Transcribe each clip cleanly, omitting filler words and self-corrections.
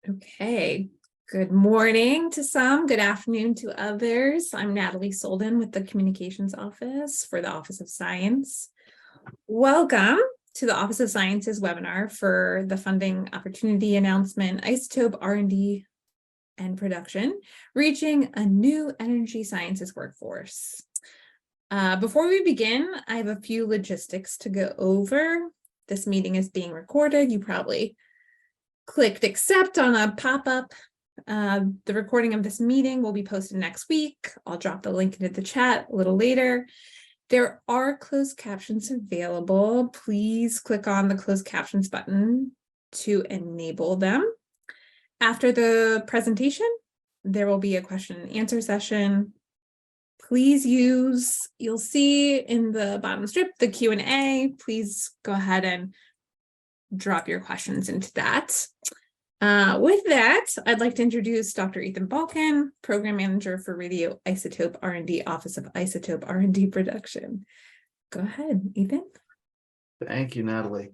Okay, good morning to some, good afternoon to others. I'm Natalie Solden with the Communications Office for the Office of Science. Welcome to the Office of Science's webinar for the funding opportunity announcement, Isotope R&D and Production, reaching a new energy sciences workforce. Before we begin, I have a few logistics to go over. This meeting is being recorded. You probably clicked accept on a pop-up. The recording of this meeting will be posted next week. I'll drop the link into the chat a little later. There are closed captions available. Please click on the closed captions button to enable them. After the presentation, there will be a question and answer session. Please use, you'll see in the bottom strip, the Q&A. Please go ahead and drop your questions into that. With that, I'd like to introduce Dr. Ethan Balkin, Program Manager for Radioisotope R&D, Office of Isotope R&D Production. Go ahead, Ethan. Thank you, Natalie.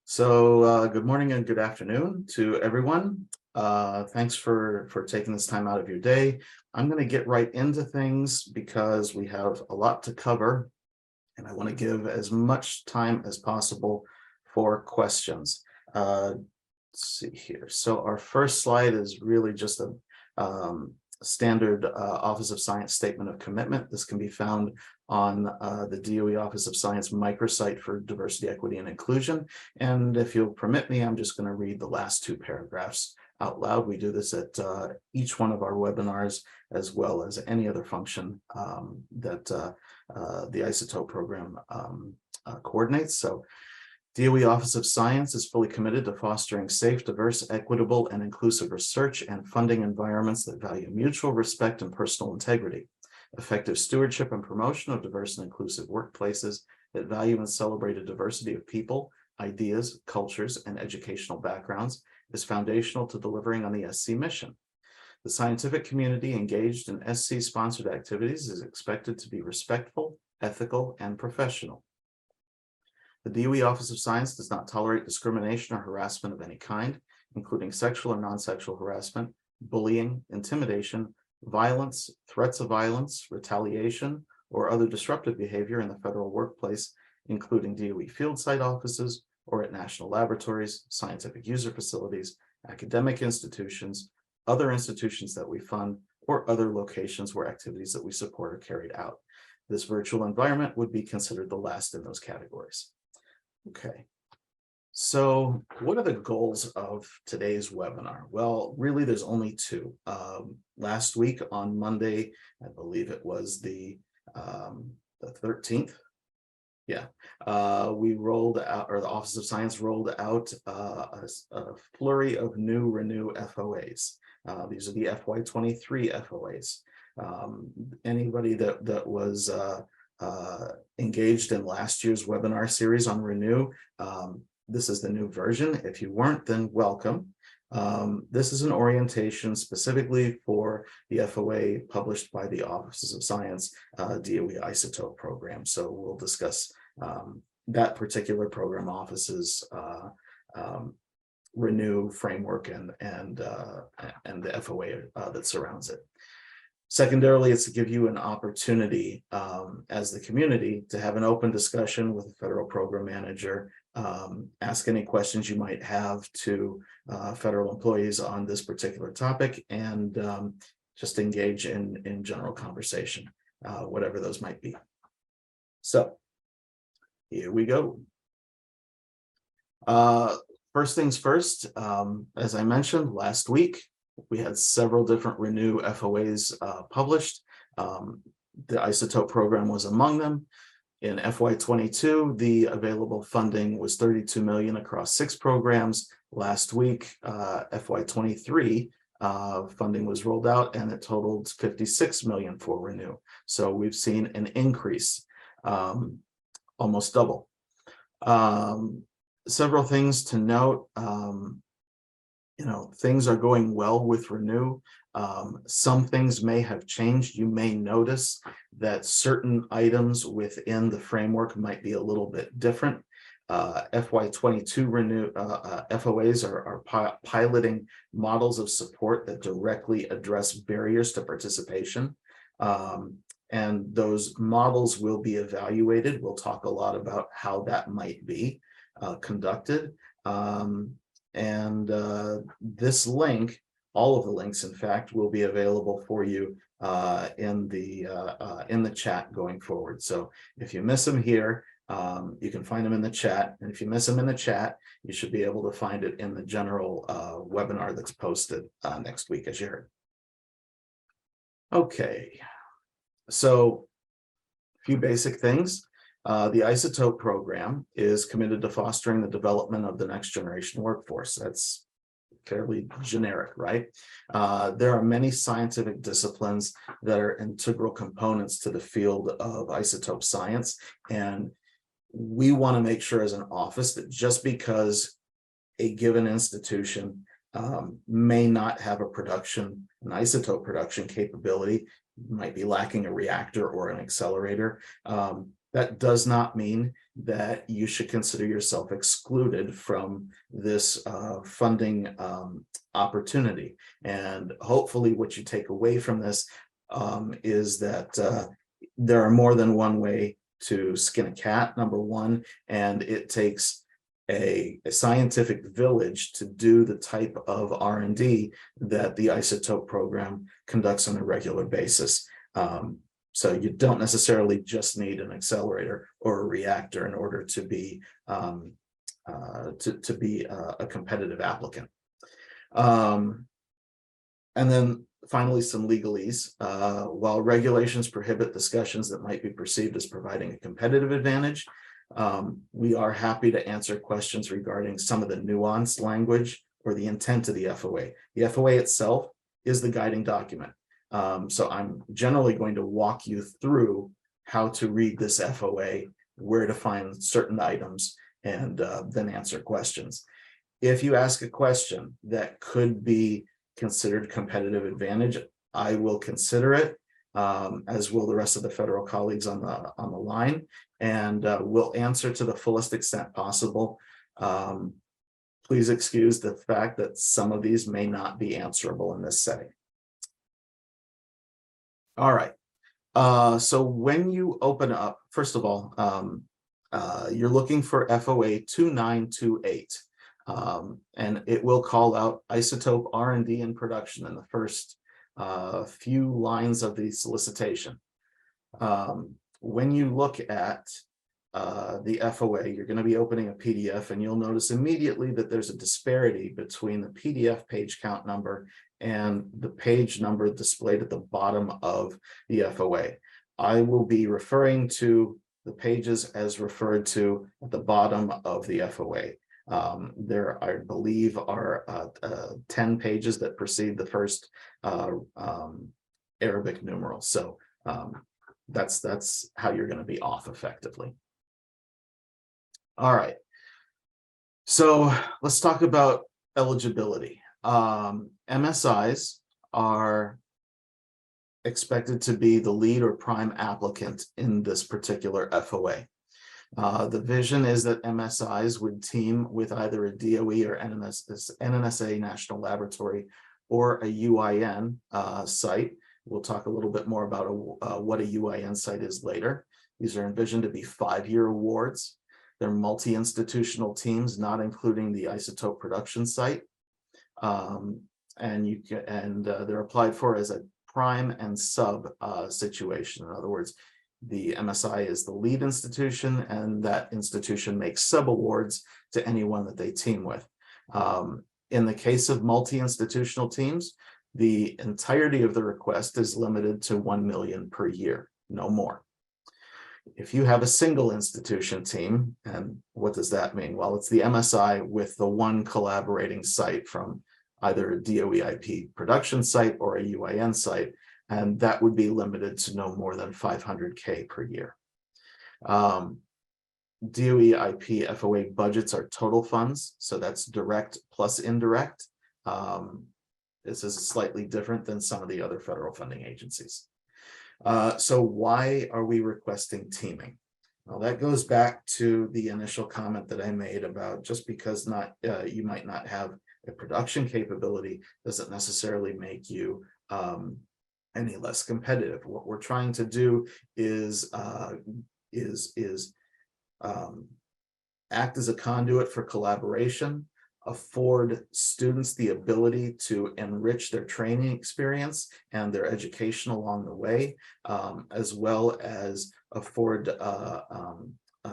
So good morning and good afternoon to everyone. Thanks for taking this time out of your day. I'm going to get right into things because we have a lot to cover, and I want to give as much time as possible for questions. Let's see here. So our first slide is really just a standard Office of Science statement of commitment. This can be found on the DOE Office of Science microsite for diversity, equity, and inclusion. And if you'll permit me, I'm just going to read the last two paragraphs out loud. We do this at each one of our webinars, as well as any other function that the Isotope program coordinates. So DOE Office of Science is fully committed to fostering safe, diverse, equitable, and inclusive research and funding environments that value mutual respect and personal integrity, effective stewardship and promotion of diverse and inclusive workplaces that value and celebrate a diversity of people, ideas, cultures, and educational backgrounds is foundational to delivering on the SC mission. The scientific community engaged in SC-sponsored activities is expected to be respectful, ethical, and professional. The DOE Office of Science does not tolerate discrimination or harassment of any kind, including sexual or non-sexual harassment, bullying, intimidation, violence, threats of violence, retaliation, or other disruptive behavior in the federal workplace, including DOE field site offices or at national laboratories, scientific user facilities, academic institutions, other institutions that we fund, or other locations where activities that we support are carried out. This virtual environment would be considered the last in those categories. Okay, so what are the goals of today's webinar? Well, really, there's only two. Last week on Monday, I believe it was the 13th. Yeah, we rolled out, or the Office of Science rolled out a flurry of new Renew FOAs. These are the FY23 FOAs. Anybody that was engaged in last year's webinar series on Renew, this is the new version. If you weren't, then welcome. This is an orientation specifically for the FOA published by the Offices of Science DOE Isotope program. So we'll discuss that particular program office's Renew framework and the FOA that surrounds it. Secondarily, it's to give you an opportunity as the community to have an open discussion with the federal program manager, ask any questions you might have to federal employees on this particular topic, and just engage in general conversation, whatever those might be. So here we go. First things first, as I mentioned last week, we had several different Renew FOAs published. The Isotope program was among them. In FY22, the available funding was $32 million across 6 programs. Last week, FY23 funding was rolled out, and it totaled $56 million for Renew. So we've seen an increase, almost double. Several things to note. Things are going well with Renew. Some things may have changed. You may notice that certain items within the framework might be a little bit different. FY22 renew FOAs are piloting models of support that directly address barriers to participation. And those models will be evaluated. We'll talk a lot about how that might be conducted. This link, all of the links, in fact, will be available for you in the chat going forward. So if you miss them here, you can find them in the chat. And if you miss them in the chat, you should be able to find it in the general webinar that's posted next week, as you heard. Okay, so a few basic things. The Isotope program is committed to fostering the development of the next generation workforce. That's fairly generic, right? There are many scientific disciplines that are integral components to the field of isotope science. And we want to make sure as an office that just because a given institution may not have an isotope production capability, might be lacking a reactor or an accelerator, that does not mean that you should consider yourself excluded from this funding opportunity. And hopefully what you take away from this is that there are more than one way to skin a cat, number one, and it takes a scientific village to do the type of R&D that the Isotope program conducts on a regular basis. So you don't necessarily just need an accelerator or a reactor in order to be a competitive applicant. And then finally, some legalese. While regulations prohibit discussions that might be perceived as providing a competitive advantage, we are happy to answer questions regarding some of the nuanced language or the intent of the FOA. The FOA itself is the guiding document. So I'm generally going to walk you through how to read this FOA, where to find certain items, and then answer questions. If you ask a question that could be considered competitive advantage, I will consider it, as will the rest of the federal colleagues on the line, and we'll answer to the fullest extent possible. Please excuse the fact that some of these may not be answerable in this setting. All right. So when you open up, first of all, you're looking for FOA 2928, and it will call out Isotope R&D and Production in the first few lines of the solicitation. When you look at the FOA, you're going to be opening a PDF, and you'll notice immediately that there's a disparity between the PDF page count number and the page number displayed at the bottom of the FOA. I will be referring to the pages as referred to at the bottom of the FOA. There, I believe, are 10 pages that precede the first Arabic numeral. So that's how you're going to be off effectively. All right. So let's talk about eligibility. MSIs are expected to be the lead or prime applicant in this particular FOA. The vision is that MSIs would team with either a DOE or NNSA National Laboratory or a UIN site. We'll talk a little bit more about what a UIN site is later. These are envisioned to be 5-year awards. They're multi-institutional teams, not including the isotope production site. And they're applied for as a prime and sub situation. In other words, the MSI is the lead institution, and that institution makes sub awards to anyone that they team with. In the case of multi-institutional teams, the entirety of the request is limited to $1 million per year, no more. If you have a single institution team, and what does that mean? Well, it's the MSI with the one collaborating site from either a DOE IP production site or a UIN site, and that would be limited to no more than $500K per year. DOE IP FOA budgets are total funds, so that's direct plus indirect. This is slightly different than some of the other federal funding agencies. So why are we requesting teaming? Well, that goes back to the initial comment that I made about just because you might not have a production capability doesn't necessarily make you any less competitive. What we're trying to do is act as a conduit for collaboration, afford students the ability to enrich their training experience and their education along the way, as well as afford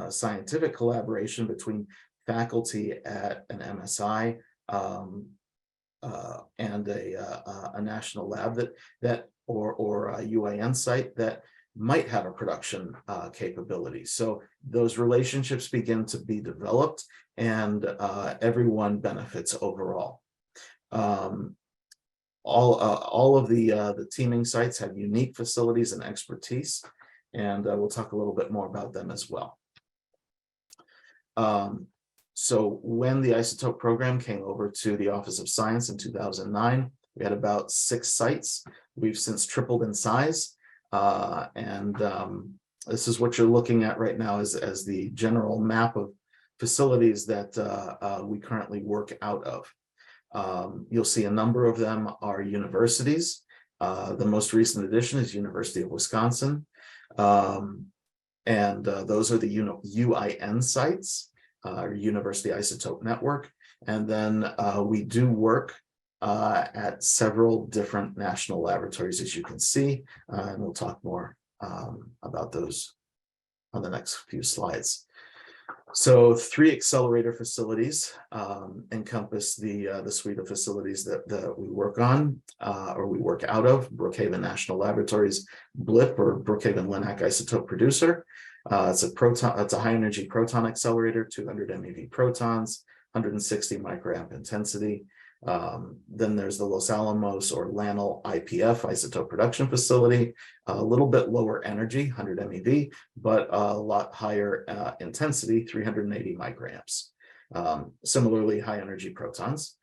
scientific collaboration between faculty at an MSI and a national lab or a UIN site that might have a production capability. So those relationships begin to be developed, and everyone benefits overall. All of the teaming sites have unique facilities and expertise, and we'll talk a little bit more about them as well. So when the isotope program came over to the Office of Science in 2009, we had about 6 sites. We've since tripled in size. This is what you're looking at right now as the general map of facilities that we currently work out of. You'll see a number of them are universities. The most recent addition is University of Wisconsin. Those are the UIN sites, University Isotope Network. And then we do work at several different national laboratories, as you can see, and we'll talk more about those on the next few slides. So 3 accelerator facilities encompass the suite of facilities that we work on or we work out of. Brookhaven National Laboratories, BLIP, or Brookhaven Linac Isotope Producer. It's a high energy proton accelerator, 200 MeV protons, 160 microamp intensity. Then there's the Los Alamos or LANL IPF isotope production facility, a little bit lower energy, 100 MeV, but a lot higher intensity, 380 microamps. Similarly, high energy protons.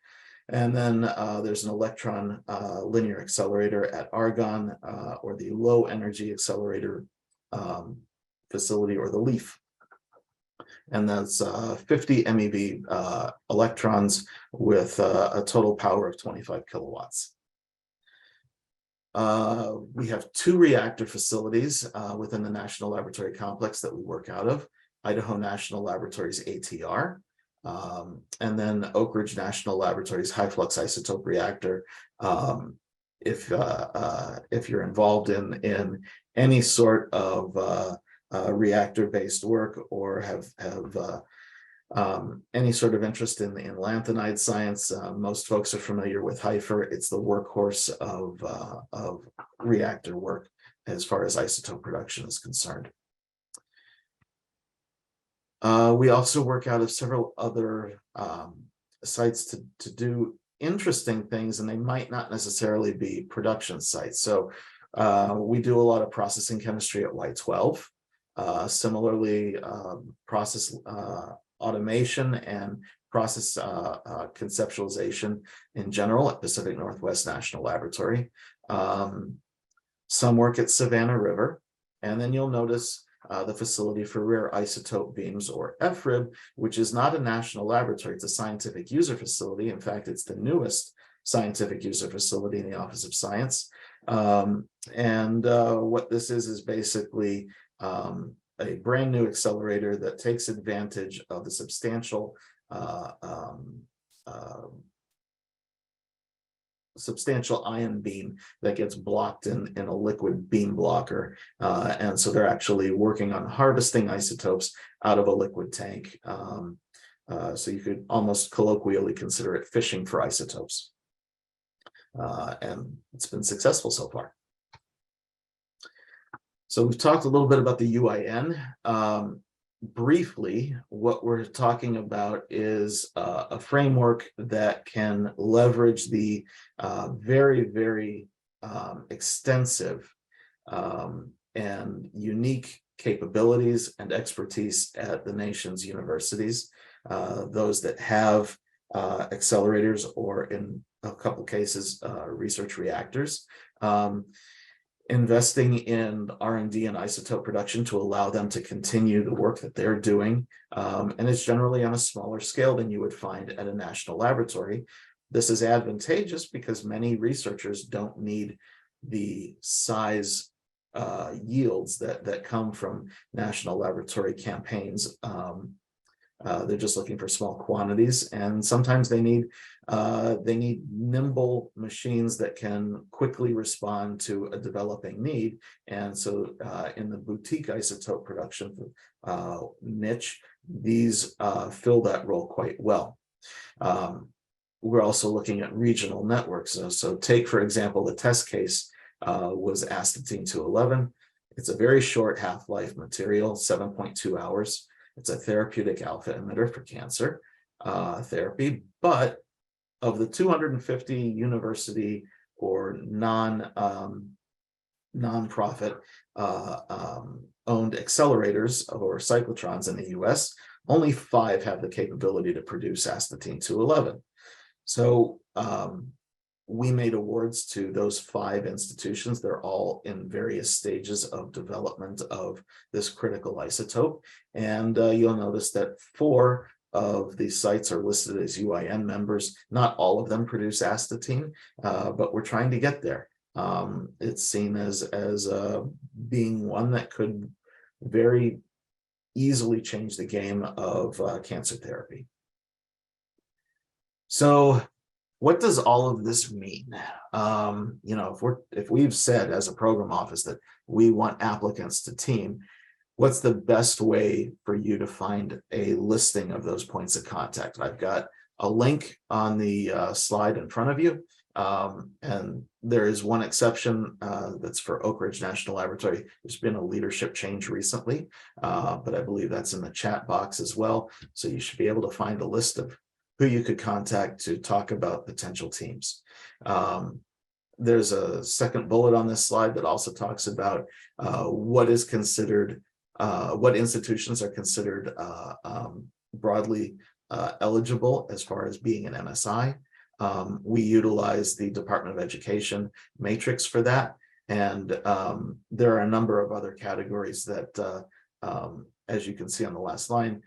And then there's an electron linear accelerator at Argonne, or the low energy accelerator facility, or the LEAF. And that's 50 MeV electrons with a total power of 25 kilowatts. We have 2 reactor facilities within the National Laboratory Complex that we work out of. Idaho National Laboratories ATR, and then Oak Ridge National Laboratories High Flux Isotope Reactor. If you're involved in any sort of reactor-based work or have any sort of interest in lanthanide science, most folks are familiar with HIFER. It's the workhorse of reactor work as far as isotope production is concerned. We also work out of several other sites to do interesting things, and they might not necessarily be production sites. So we do a lot of processing chemistry at Y12. Similarly, process automation and process conceptualization in general at Pacific Northwest National Laboratory. Some work at Savannah River, and then you'll notice the Facility for Rare Isotope Beams, or FRIB, which is not a national laboratory. It's a scientific user facility. In fact, it's the newest scientific user facility in the Office of Science. What this is basically a brand new accelerator that takes advantage of the substantial ion beam that gets blocked in a liquid beam blocker. And so they're actually working on harvesting isotopes out of a liquid tank. So you could almost colloquially consider it fishing for isotopes. And it's been successful so far. So we've talked a little bit about the UIN. Briefly, what we're talking about is a framework that can leverage the very, very extensive and unique capabilities and expertise at the nation's universities, those that have accelerators, or in a couple cases, research reactors. investing in R&D and isotope production to allow them to continue the work that they're doing. And it's generally on a smaller scale than you would find at a national laboratory. This is advantageous because many researchers don't need the size yields that come from national laboratory campaigns. They're just looking for small quantities, and sometimes they need nimble machines that can quickly respond to a developing need. And so in the boutique isotope production niche, these fill that role quite well. We're also looking at regional networks. So take, for example, the test case was astatine-211. It's a very short half-life material, 7.2 hours. It's a therapeutic alpha emitter for cancer therapy, but of the 250 university or non-profit owned accelerators or cyclotrons in the US, only 5 have the capability to produce astatine-211. So we made awards to those 5 institutions. They're all in various stages of development of this critical isotope. And you'll notice that 4 of these sites are listed as UIN members. Not all of them produce astatine, but we're trying to get there. It's seen as being one that could very easily change the game of cancer therapy. So what does all of this mean? You know, if we've said as a program office that we want applicants to team, what's the best way for you to find a listing of those points of contact? I've got a link on the slide in front of you. And there is one exception that's for Oak Ridge National Laboratory. There's been a leadership change recently, but I believe that's in the chat box as well. So you should be able to find a list of who you could contact to talk about potential teams. There's a second bullet on this slide that also talks about what is considered, what institutions are considered broadly eligible as far as being an MSI. We utilize the Department of Education matrix for that. And there are a number of other categories that, as you can see on the last line,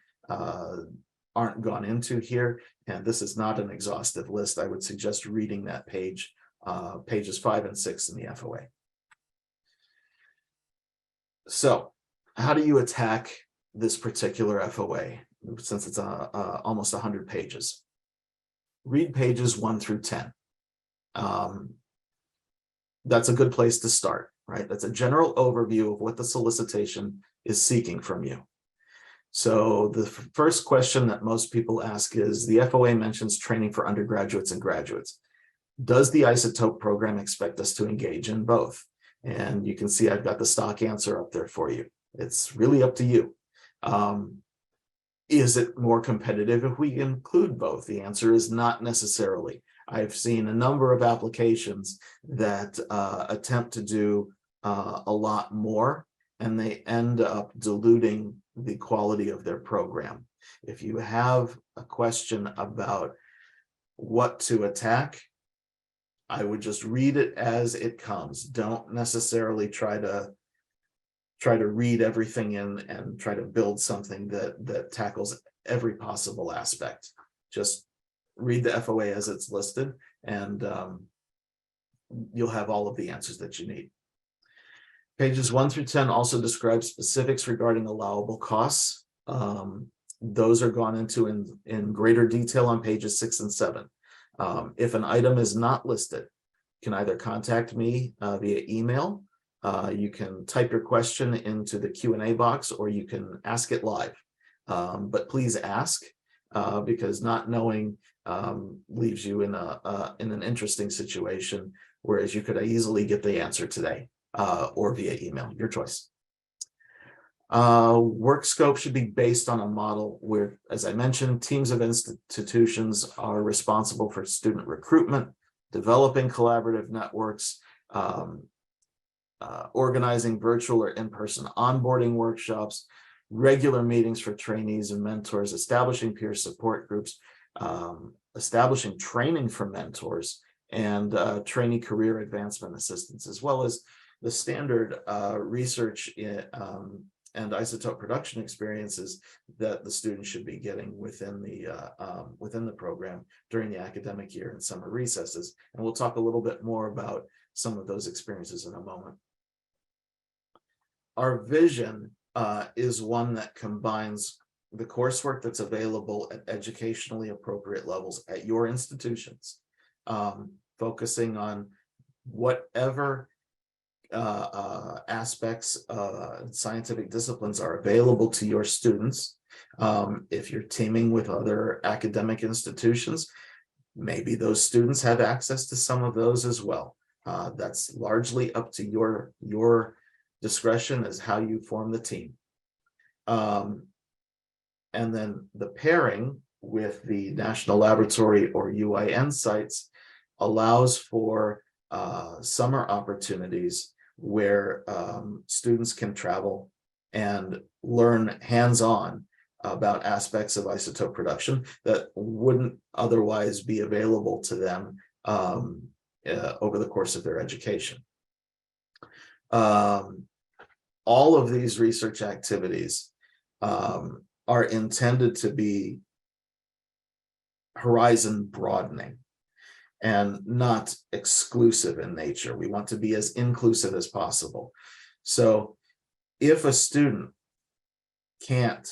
aren't gone into here. And this is not an exhaustive list. I would suggest reading that page, pages 5 and 6 in the FOA. So how do you attack this particular FOA, since it's almost 100 pages? Read pages 1 through 10. That's a good place to start, right? That's a general overview of what the solicitation is seeking from you. So the first question that most people ask is, the FOA mentions training for undergraduates and graduates. Does the isotope program expect us to engage in both? And you can see I've got the stock answer up there for you. It's really up to you. Is it more competitive if we include both? The answer is not necessarily. I've seen a number of applications that attempt to do a lot more, and they end up diluting the quality of their program. If you have a question about what to attack, I would just read it as it comes. Don't necessarily try to read everything in and try to build something that tackles every possible aspect. Just read the FOA as it's listed, and you'll have all of the answers that you need. Pages 1 through 10 also describe specifics regarding allowable costs. Those are gone into in greater detail on pages 6 and 7. If an item is not listed, you can either contact me via email. You can type your question into the Q&A box, or you can ask it live. But please ask, because not knowing leaves you in an interesting situation, whereas you could easily get the answer today or via email, your choice. Work scope should be based on a model where, as I mentioned, teams of institutions are responsible for student recruitment, developing collaborative networks, organizing virtual or in-person onboarding workshops, regular meetings for trainees and mentors, establishing peer support groups, establishing training for mentors, and trainee career advancement assistance, as well as the standard research and isotope production experiences that the students should be getting within the program during the academic year and summer recesses. And we'll talk a little bit more about some of those experiences in a moment. Our vision is one that combines the coursework that's available at educationally appropriate levels at your institutions, focusing on whatever aspects scientific disciplines are available to your students. If you're teaming with other academic institutions, maybe those students have access to some of those as well. That's largely up to your discretion as how you form the team. And then the pairing with the National Laboratory or UIN sites allows for summer opportunities where students can travel and learn hands-on about aspects of isotope production that wouldn't otherwise be available to them over the course of their education. All of these research activities are intended to be horizon broadening and not exclusive in nature. We want to be as inclusive as possible. So if a student can't,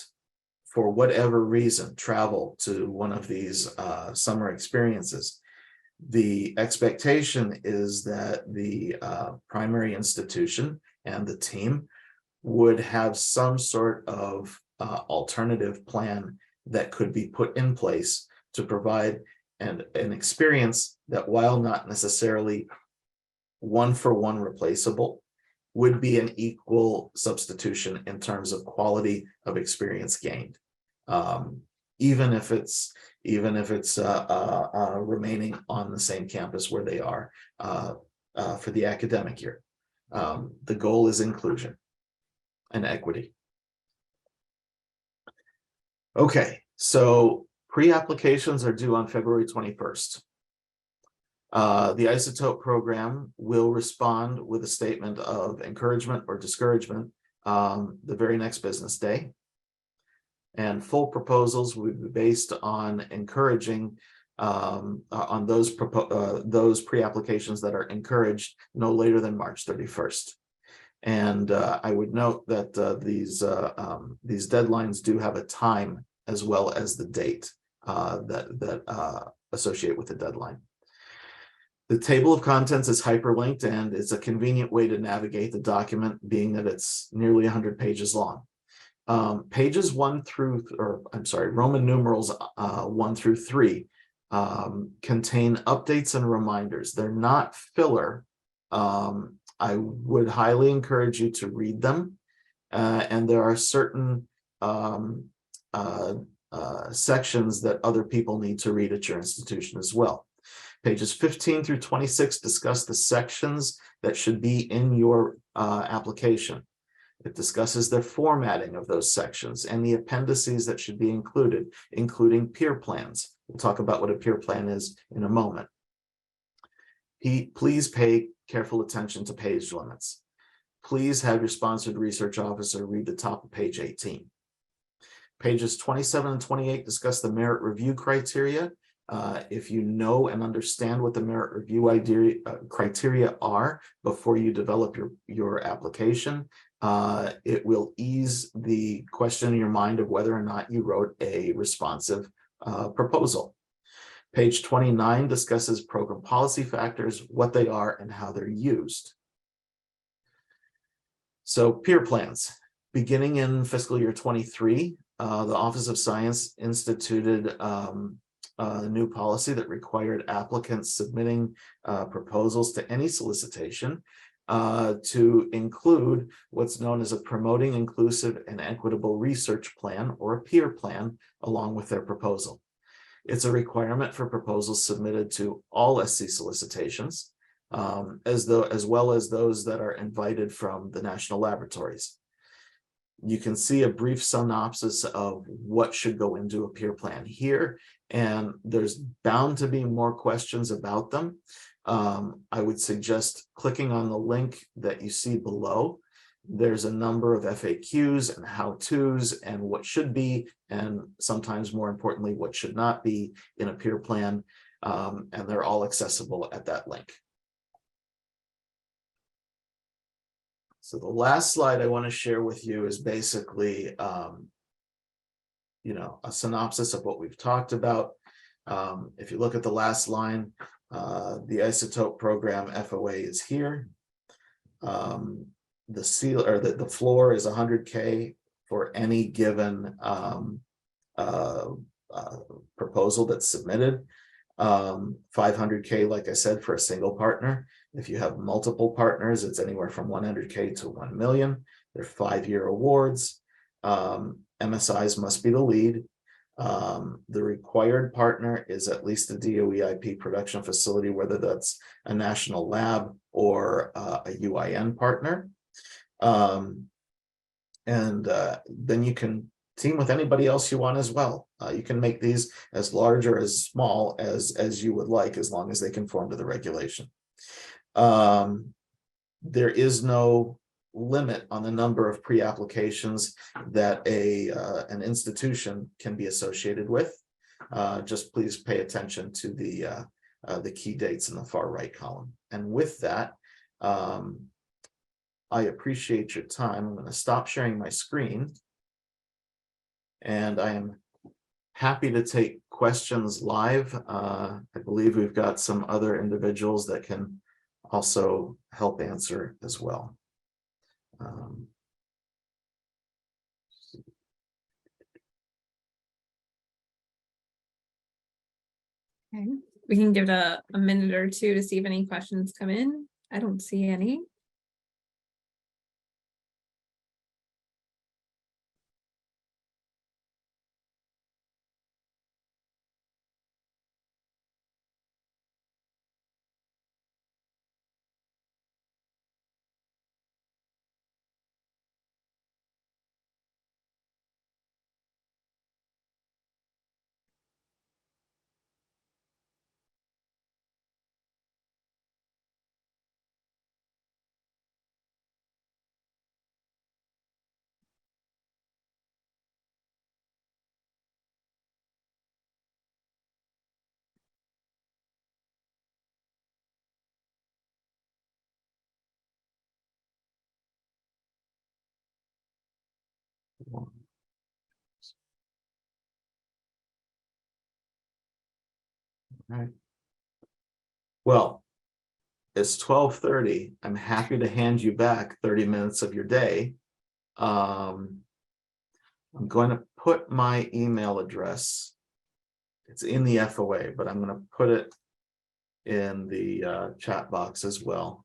for whatever reason, travel to one of these summer experiences, the expectation is that the primary institution and the team would have some sort of alternative plan that could be put in place to provide an experience that, while not necessarily one-for-one replaceable, would be an equal substitution in terms of quality of experience gained, even if it's remaining on the same campus where they are for the academic year. The goal is inclusion and equity. Okay, so pre-applications are due on February 21st. The isotope program will respond with a statement of encouragement or discouragement the very next business day. And full proposals will be based on encouraging on those pre-applications that are encouraged no later than March 31st. And I would note that these deadlines do have a time as well as the date that associate with the deadline. The table of contents is hyperlinked, and it's a convenient way to navigate the document, being that it's nearly 100 pages long. Pages Roman numerals 1 through 3 contain updates and reminders. They're not filler. I would highly encourage you to read them, and there are certain sections that other people need to read at your institution as well. Pages 15 through 26 discuss the sections that should be in your application. It discusses the formatting of those sections and the appendices that should be included, including peer plans. We'll talk about what a peer plan is in a moment. Please pay careful attention to page limits. Please have your sponsored research officer read the top of page 18. Pages 27 and 28 discuss the merit review criteria. If you know and understand what the merit review criteria are before you develop your application, it will ease the question in your mind of whether or not you wrote a responsive proposal. Page 29 discusses program policy factors, what they are and how they're used. So peer plans. Beginning in fiscal year 23, the Office of Science instituted a new policy that required applicants submitting proposals to any solicitation to include what's known as a promoting inclusive and equitable research plan, or a peer plan, along with their proposal. It's a requirement for proposals submitted to all SC solicitations, as well as those that are invited from the national laboratories. You can see a brief synopsis of what should go into a peer plan here, and there's bound to be more questions about them. I would suggest clicking on the link that you see below. There's a number of FAQs and how-tos and what should be, and sometimes more importantly, what should not be in a peer plan. And they're all accessible at that link. So the last slide I want to share with you is basically, a synopsis of what we've talked about. If you look at the last line, the Isotope program FOA is here. The floor is 100K for any given proposal that's submitted. 500K, like I said, for a single partner. If you have multiple partners, it's anywhere from 100K to 1 million. They're 5-year awards. MSIs must be the lead. The required partner is at least a DOE IP production facility, whether that's a national lab or a UIN partner. Then you can team with anybody else you want as well. You can make these as large or as small as you would like, as long as they conform to the regulation. There is no limit on the number of pre-applications that an institution can be associated with. Just please pay attention to the key dates in the far right column. And with that, I appreciate your time. I'm going to stop sharing my screen, and I am happy to take questions live. I believe we've got some other individuals that can also help answer as well. Okay, we can give it a minute or two to see if any questions come in. I don't see any. Right. Well, it's 12:30. I'm happy to hand you back 30 minutes of your day. I'm going to put my email address. It's in the FOA, but I'm going to put it in the chat box as well.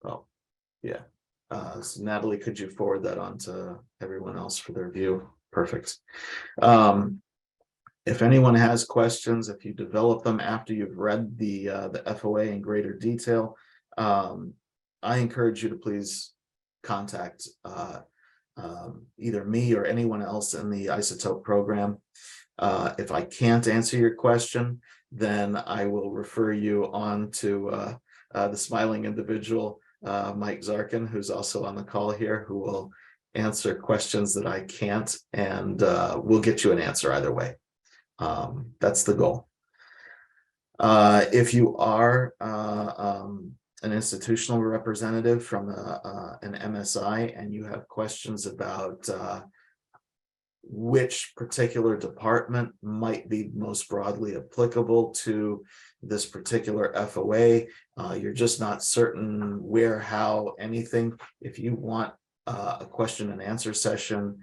Oh, yeah. So Natalie, could you forward that on to everyone else for their view? Perfect. If anyone has questions, if you develop them after you've read the FOA in greater detail, I encourage you to please contact either me or anyone else in the Isotope program. If I can't answer your question, then I will refer you on to the smiling individual, Mike Zarkin, who's also on the call here, who will answer questions that I can't, and we'll get you an answer either way. That's the goal. If you are an institutional representative from an MSI and you have questions about which particular department might be most broadly applicable to this particular FOA, you're just not certain where, how, anything. If you want a question and answer session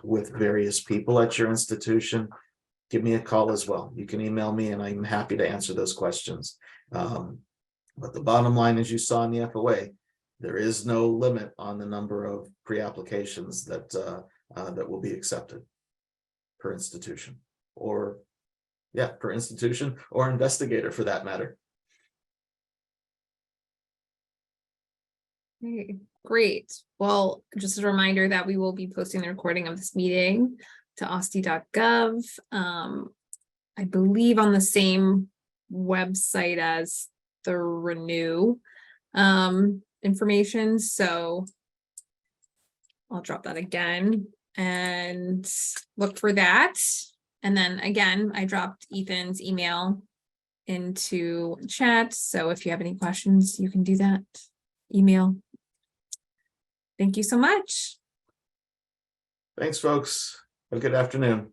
with various people at your institution, give me a call as well. You can email me and I'm happy to answer those questions. But the bottom line, as you saw in the FOA, there is no limit on the number of pre-applications that that will be accepted per institution, or per institution or investigator for that matter. Okay, great. Well, just a reminder that we will be posting the recording of this meeting to OSTI.gov. I believe on the same website as the Renew information. So I'll drop that again and look for that. And then again, I dropped Ethan's email into chat. So if you have any questions, you can do that. Email. Thank you so much. Thanks, folks. Have a good afternoon.